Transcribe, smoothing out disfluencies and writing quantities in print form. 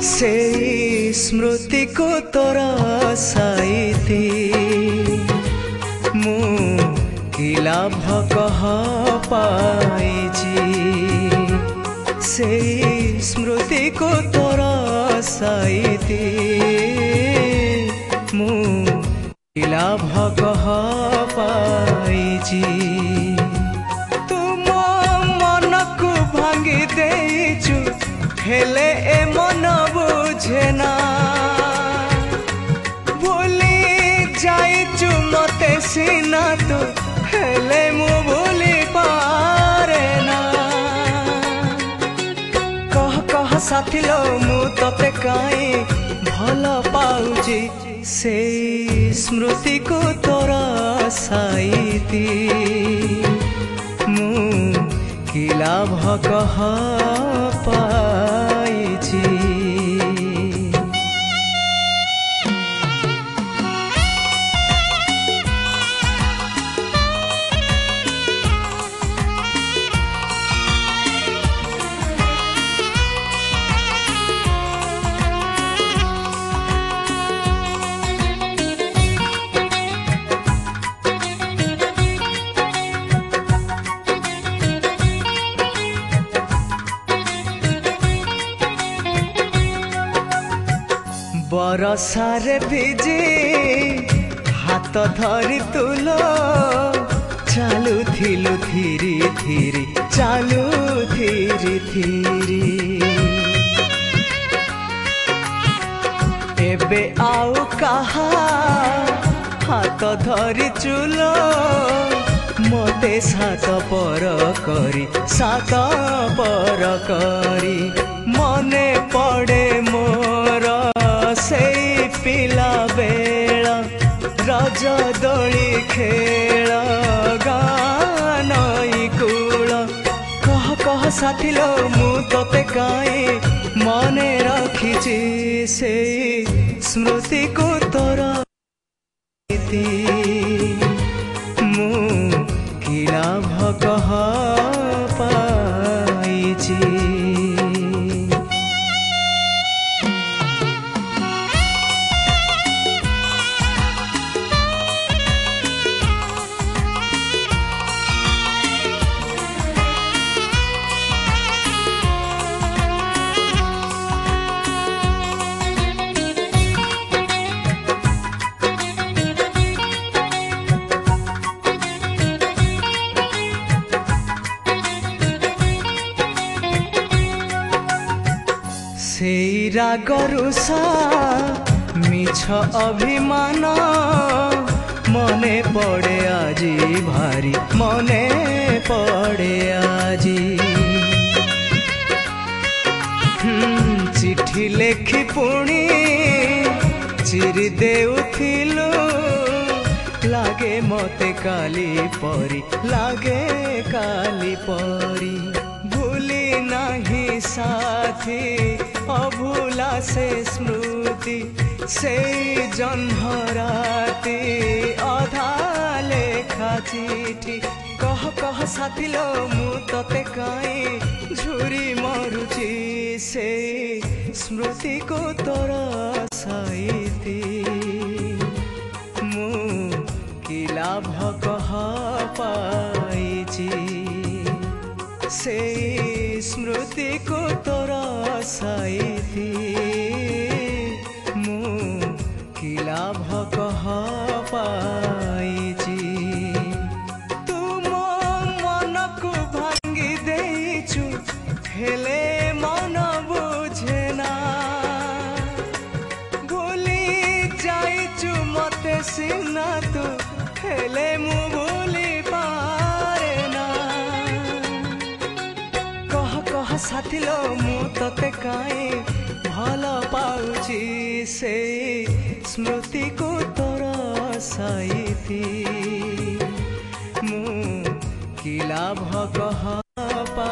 से स्मृति को तोरा साइती मु कि लाभ कह पाइछि से स्मृति को तोरा साइती मु कि लाभ कह पाइछि तुम मन को भांगी देचु हेले ए मन बुझे ना भूली जाइचु मते सीना तू हेले मु भूली पारे ना कह कह साथी लो मु तते काई भल पाउजी से स्मृति को तोरा साइती मु कि लाभ कह पाइछि बरसारे भिजी हाथ धरी तुलो चालू थिलु धीरे धीरे चालू धीरे धीरे एबे आउ कहा हाथ धरी चुलो मते सात पर करी मने पड़े मोर से पिला बेल रज दोली खेल गानई कूल कह कह साथी लो मु तते काई मने रखिछि से स्मृति को तोरा मु कि लाभ कह पाइछि सेई राग रुषा मिछ अभिमान मने पड़े आजी भारी मने पड़े आजी चिठी लेखी पुणी चिरी देउथिलु लागे मते काली परी लागे काली परी भूली नाही साथी अभूला से स्मृति से जन्हराती अधा लेखा चिठी कह कह साथी लो मु तते काई झुरी मरुची से स्मृति को तोरा साइती मु कि लाभ कह पाइछि से स्मृति को तोरा साइती मु कि लाभ कह पाइछि तुम मन को भांगी देचु हेले मन बुझे ना भूली जाइचु मते सीना तू हेले मु भूली पारे ना कह कह साथी लो मु तते काई भल पाउछि से स्मृति को तोरा साइती मु कि लाभ कह पा